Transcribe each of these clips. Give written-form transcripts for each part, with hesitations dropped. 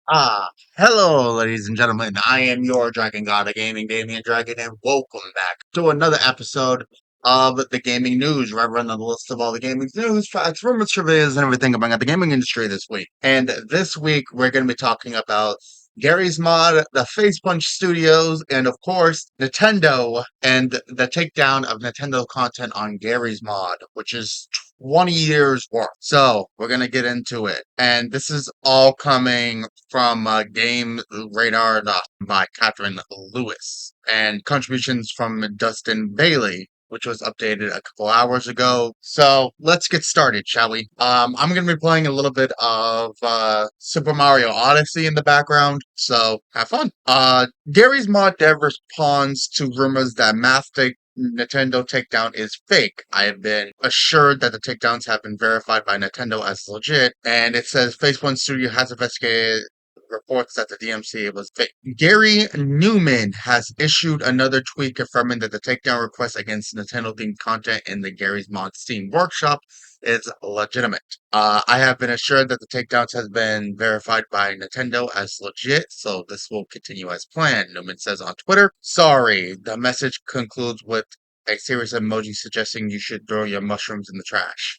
Hello, ladies and gentlemen. I am your Dragon God of Gaming, Damian Dragon, and welcome back to another episode of the gaming news, where I run the list of all the gaming news, facts, rumors, trivias, and everything about the gaming industry this week. And this week, we're going to be talking about Garry's Mod, the Face Punch Studios, and of course, Nintendo, and the takedown of Nintendo content on Garry's Mod, which is 20 years worth. So we're gonna get into it, and this is all coming from Game Radar by Catherine Lewis, and contributions from Dustin Bailey, which was updated a couple hours ago. So let's get started, shall we? I'm gonna be playing a little bit of Super Mario Odyssey in the background, so have fun. Gary's Mod Dev responds to rumors that Mastic Nintendo takedown is fake. I have been assured that the takedowns have been verified by Nintendo as legit, and it says Phase One Studio has investigated reports that the DMCA was fake. Gary Newman has issued another tweet confirming that the takedown request against Nintendo-themed content in the Gary's Mod Steam Workshop is legitimate. I have been assured that the takedowns has been verified by Nintendo as legit, so this will continue as planned, Newman says on Twitter. Sorry, the message concludes with a series of emojis suggesting you should throw your mushrooms in the trash.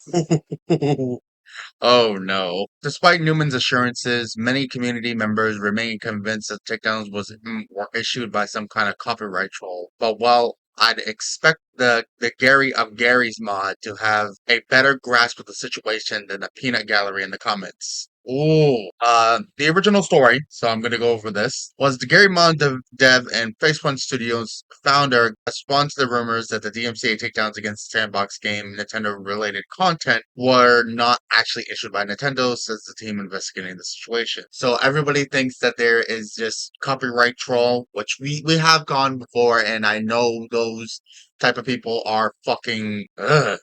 Oh no. Despite Newman's assurances, many community members remain convinced that takedowns were issued by some kind of copyright troll. But while I'd expect the Gary of Gary's mod to have a better grasp of the situation than the peanut gallery in the comments. Ooh. The original story, so I'm gonna go over this, was the Gary Mod dev and Facepunch Studios founder responded to the rumors that the DMCA takedowns against the sandbox game Nintendo-related content were not actually issued by Nintendo, says the team investigating the situation. So everybody thinks that there is just copyright troll, which we have gone before, and I know those type of people are fucking ugh.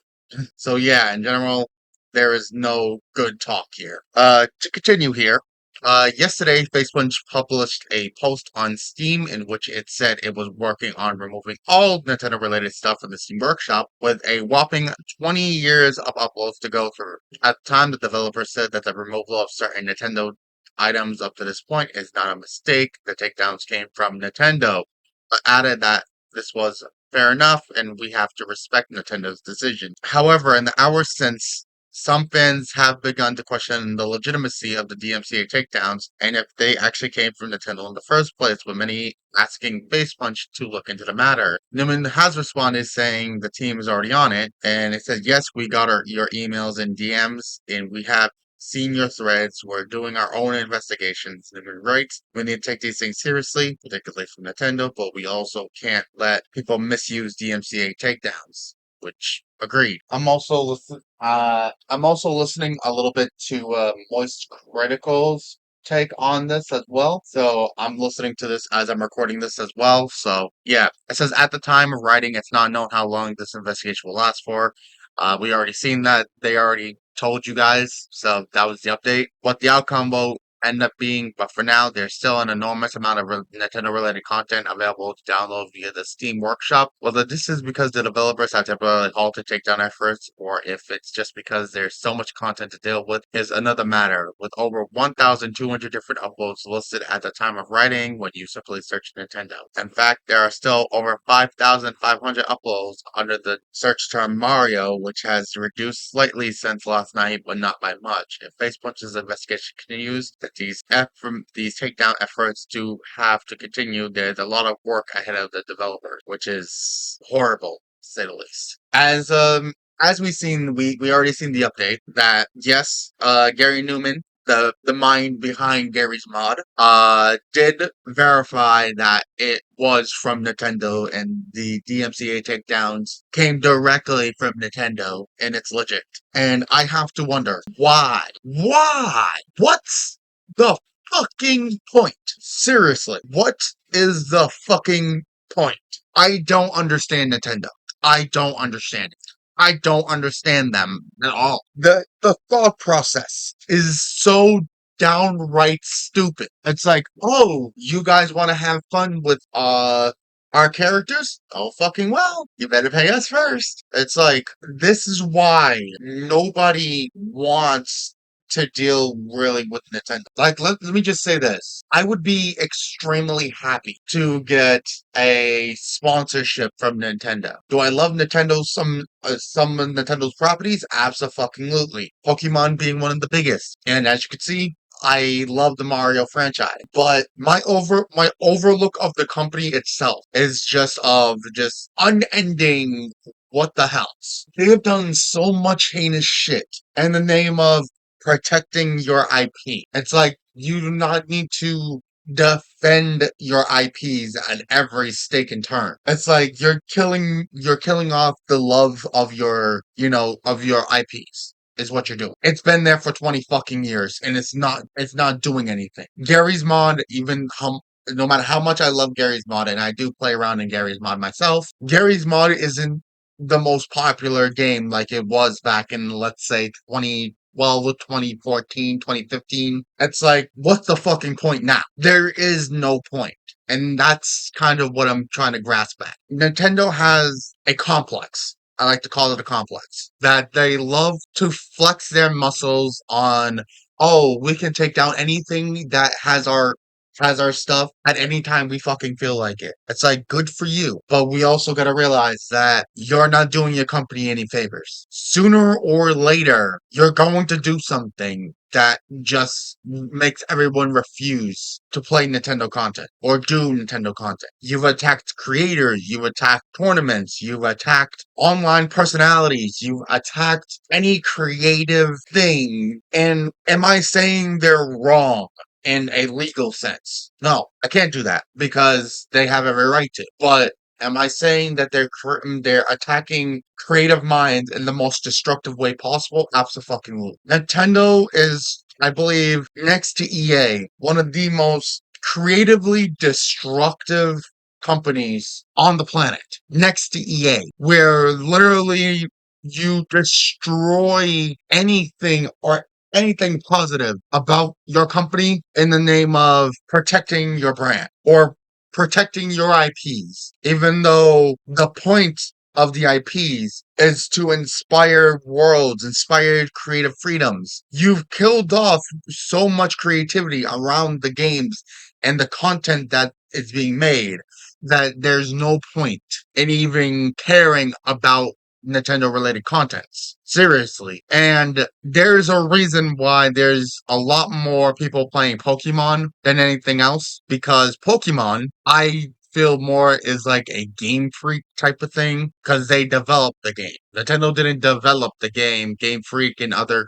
So yeah, in general, there is no good talk here. To continue here, yesterday, Facebook published a post on Steam in which it said it was working on removing all Nintendo-related stuff from the Steam Workshop, with a whopping 20 years of uploads to go through. At the time, the developer said that the removal of certain Nintendo items up to this point is not a mistake. The takedowns came from Nintendo, but added that this was fair enough, and we have to respect Nintendo's decision. However, in the hours since, some fans have begun to question the legitimacy of the DMCA takedowns and if they actually came from Nintendo in the first place, with many asking Face Punch to look into the matter. Newman has responded saying the team is already on it, and it says, yes, we got your emails and DMs, and we have senior threads. We're doing our own investigations. Newman writes, we need to take these things seriously, particularly from Nintendo, but we also can't let people misuse DMCA takedowns. Which agreed. I'm also listening a little bit to Moist Critical's take on this as well. So I'm listening to this as I'm recording this as well. So yeah, it says at the time of writing, it's not known how long this investigation will last for. We already seen that. They already told you guys. So that was the update. What the outcome will end up being, but for now, there's still an enormous amount of Nintendo-related content available to download via the Steam Workshop. Whether this is because the developers have temporarily halted takedown efforts, or if it's just because there's so much content to deal with, is another matter. With over 1,200 different uploads listed at the time of writing when you simply search Nintendo. In fact, there are still over 5,500 uploads under the search term Mario, which has reduced slightly since last night, but not by much. If Facepunch's investigation continues, these takedown efforts do have to continue. There's a lot of work ahead of the developers, which is horrible, to say the least. As we already seen the update that yes, Gary Newman, the mind behind Gary's mod, did verify that it was from Nintendo and the DMCA takedowns came directly from Nintendo and it's legit. And I have to wonder why? Why? What's the fucking point? Seriously, what is the fucking point? I don't understand Nintendo. I don't understand it. I don't understand them at all. The thought process is so downright stupid. It's like, oh, you guys want to have fun with our characters? Oh fucking well, you better pay us first. It's like this is why nobody wants to deal really with Nintendo. Like, let me just say this. I would be extremely happy to get a sponsorship from Nintendo. Do I love Nintendo, some of Nintendo's properties? Absolutely. Pokemon being one of the biggest. And as you can see, I love the Mario franchise, but my overlook of the company itself is just unending what the hells. They have done so much heinous shit in the name of protecting your IP. It's like you do not need to defend your IPs at every stake and turn. It's like you're killing off the love of your IPs. Is what you're doing. It's been there for 20 fucking years and it's not doing anything. Gary's mod, no matter how much I love Gary's mod, and I do play around in Gary's mod myself, Gary's mod isn't the most popular game like it was back in, let's say, 2014, 2015. It's like, what's the fucking point now? There is no point. And that's kind of what I'm trying to grasp at. Nintendo has a complex. I like to call it a complex. That they love to flex their muscles on, oh, we can take down anything that has our stuff at any time we fucking feel like it. It's like, good for you. But we also gotta realize that you're not doing your company any favors. Sooner or later, you're going to do something that just makes everyone refuse to play Nintendo content or do Nintendo content. You've attacked creators, you've attacked tournaments, you've attacked online personalities, you've attacked any creative thing. And am I saying they're wrong in a legal sense? No, I can't do that because they have every right to. But am I saying that they're attacking creative minds in the most destructive way possible? Absolutely. Nintendo is, I believe, next to EA, one of the most creatively destructive companies on the planet. Next to EA, where literally you destroy anything positive about your company in the name of protecting your brand or protecting your IPs, even though the point of the IPs is to inspire worlds, inspire creative freedoms. You've killed off so much creativity around the games and the content that is being made that there's no point in even caring about Nintendo related contents. Seriously. And there's a reason why there's a lot more people playing Pokemon than anything else, because Pokemon, I feel more is like a Game Freak type of thing because they developed the game. Nintendo didn't develop the game. Game Freak and other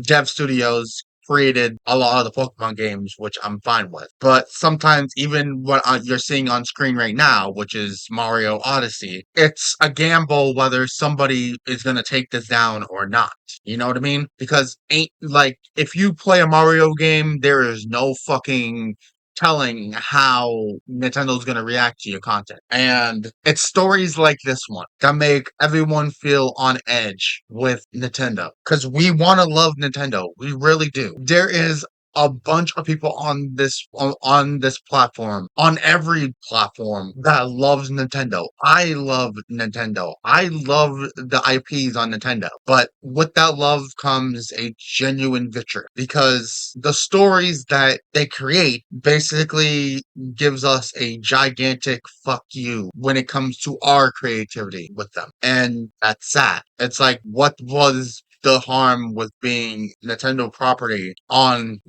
dev studios created a lot of the Pokemon games, which I'm fine with. But sometimes even what you're seeing on screen right now, which is Mario Odyssey, it's a gamble whether somebody is going to take this down or not. You know what I mean? Because ain't like if you play a Mario game, there is no fucking telling how Nintendo's going to react to your content. And it's stories like this one that make everyone feel on edge with Nintendo. Because we want to love Nintendo. We really do. There is a bunch of people on this platform, on every platform, that loves Nintendo. I love Nintendo. I love the IPs on Nintendo. But with that love comes a genuine vitriol because the stories that they create basically gives us a gigantic fuck you when it comes to our creativity with them. And that's sad. It's like, what was the harm with being Nintendo property on,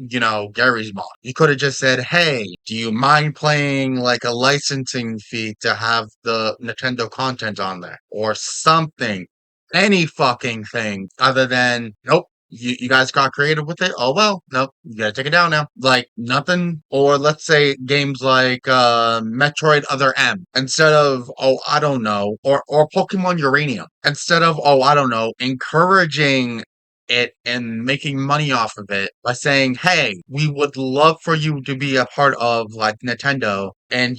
Gary's mod? You could have just said, hey, do you mind paying like a licensing fee to have the Nintendo content on there? Or something. Any fucking thing other than, nope. You guys got creative with it? Oh well, nope, you gotta take it down now. Like nothing. Or let's say games like Metroid Other M. Instead of, oh, I don't know, or Pokemon Uranium. Instead of, oh, I don't know, encouraging it and making money off of it by saying, hey, we would love for you to be a part of like Nintendo, and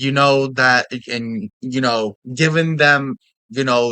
giving them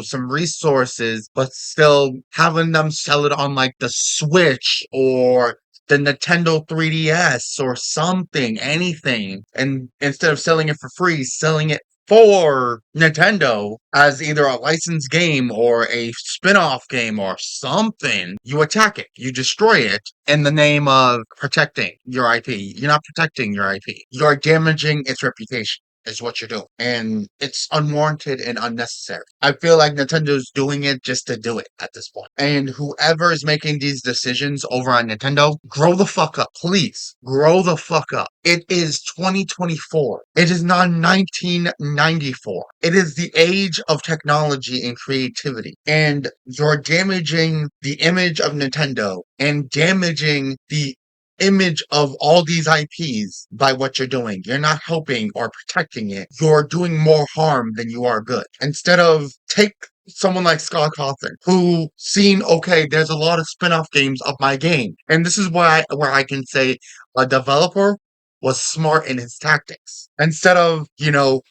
some resources, but still having them sell it on like the Switch or the Nintendo 3DS or something, anything. And instead of selling it for free, selling it for Nintendo as either a licensed game or a spin-off game or something, you attack it, you destroy it in the name of protecting your IP. You're not protecting your IP. You're damaging its reputation. Is what you're doing. And it's unwarranted and unnecessary. I feel like Nintendo's doing it just to do it at this point. And whoever is making these decisions over on Nintendo, grow the fuck up. Please. Grow the fuck up. It is 2024. It is not 1994. It is the age of technology and creativity. And you're damaging the image of Nintendo and damaging the image of all these IPs by what you're doing. You're not helping or protecting it. You're doing more harm than you are good. Instead of take someone like Scott Cawthon, who seen, okay, there's a lot of spin-off games of my game. And this is where I can say a developer was smart in his tactics. Instead of,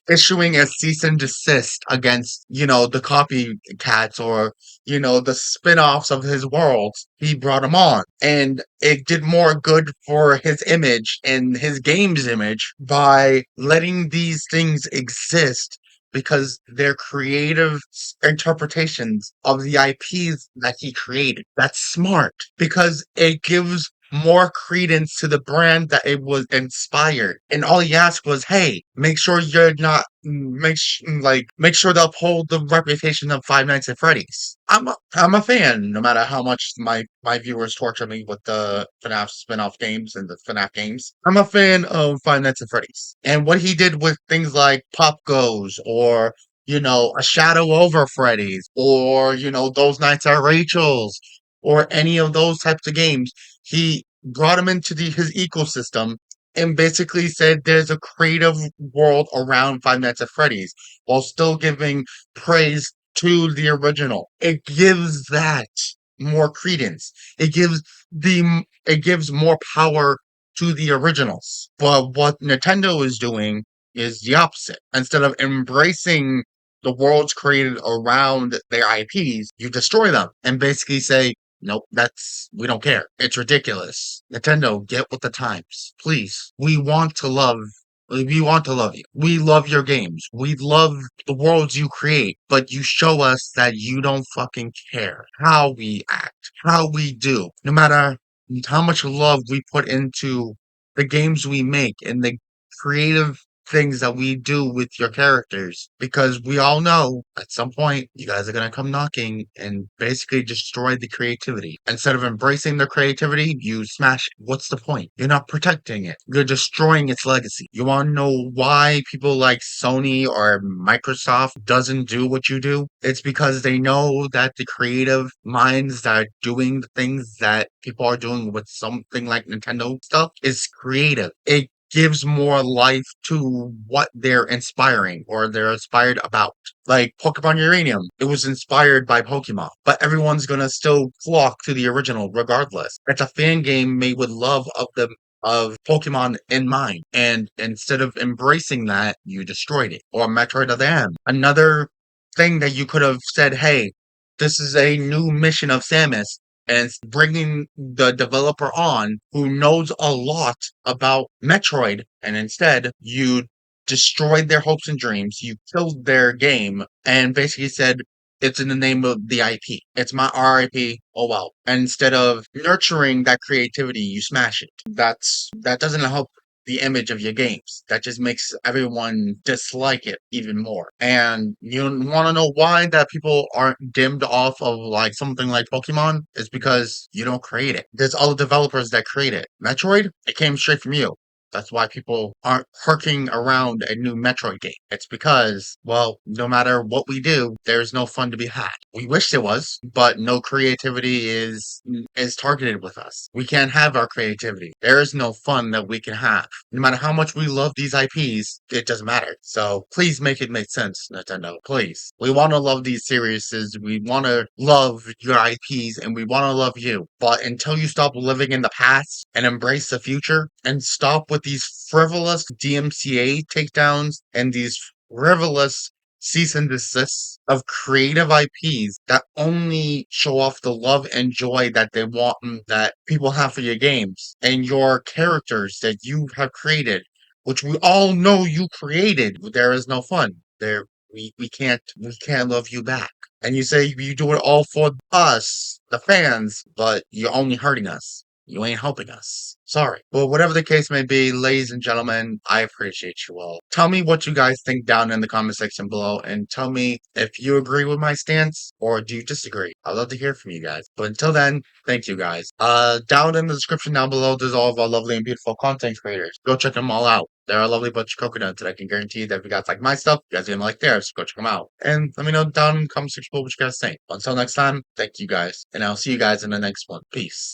issuing a cease and desist against, the copycats or, the spin-offs of his worlds, he brought them on. And it did more good for his image and his game's image by letting these things exist because they're creative interpretations of the IPs that he created. That's smart because it gives more credence to the brand that it was inspired. And all he asked was, hey, make sure you're not make sure to uphold the reputation of Five Nights at Freddy's. I'm a fan, no matter how much my viewers torture me with the FNAF spin-off games and the FNAF games. I'm a fan of Five Nights at Freddy's. And what he did with things like Pop Goes or a shadow over Freddy's, or, those nights at Rachel's, or any of those types of games. He brought him into his ecosystem and basically said there's a creative world around Five Nights at Freddy's while still giving praise to the original. It gives that more credence. It gives more power to the originals. But what Nintendo is doing is the opposite. Instead of embracing the worlds created around their IPs, you destroy them and basically say, nope, we don't care. It's ridiculous. Nintendo, get with the times. Please. We want to love you. We love your games. We love the worlds you create, but you show us that you don't fucking care how we act, how we do. No matter how much love we put into the games we make and the creative things that we do with your characters, because we all know at some point you guys are going to come knocking and basically destroy the creativity. Instead of embracing the creativity, you smash it. What's the point? You're not protecting it. You're destroying its legacy. You want to know why people like Sony or Microsoft doesn't do what you do? It's because they know that the creative minds that are doing the things that people are doing with something like Nintendo stuff is creative. It gives more life to what they're inspiring or they're inspired about. Like Pokemon Uranium, it was inspired by Pokemon, but everyone's gonna still flock to the original regardless. It's a fan game made with love of Pokemon in mind, and instead of embracing that, you destroyed it. Or Metroid Other M. Another thing that you could have said, hey, this is a new mission of Samus, and bringing the developer on who knows a lot about Metroid, and instead you destroyed their hopes and dreams, you killed their game, and basically said, it's in the name of the IP. It's my RIP. Oh well. And instead of nurturing that creativity, you smash it. That doesn't help the image of your games. That just makes everyone dislike it even more. And you want to know why that people aren't dimmed off of like something like Pokemon? Is because you don't create it. There's other developers that create it. Metroid, it came straight from you. That's why people aren't harking around a new Metroid game. It's because, well, no matter what we do, there's no fun to be had. We wish there was, but no creativity is targeted with us. We can't have our creativity. There is no fun that we can have. No matter how much we love these IPs, it doesn't matter. So please make it make sense, Nintendo. Please. We want to love these series. We want to love your IPs and we want to love you. But until you stop living in the past and embrace the future and stop with these frivolous DMCA takedowns and these frivolous cease and desists of creative IPs that only show off the love and joy that they want that people have for your games and your characters that you have created, which we all know you created. There is no fun. we can't love you back. And you say you do it all for us, the fans, but you're only hurting us. You ain't helping us. Sorry. Well, whatever the case may be, ladies and gentlemen, I appreciate you all. Tell me what you guys think down in the comment section below and tell me if you agree with my stance or do you disagree. I'd love to hear from you guys. But until then, thank you guys. Down in the description down below, there's all of our lovely and beautiful content creators. Go check them all out. They're a lovely bunch of coconuts, and I can guarantee you that if you guys like my stuff, you guys are gonna like theirs. Go check them out. And let me know down in the comment section below what you guys think. Until next time, thank you guys. And I'll see you guys in the next one. Peace.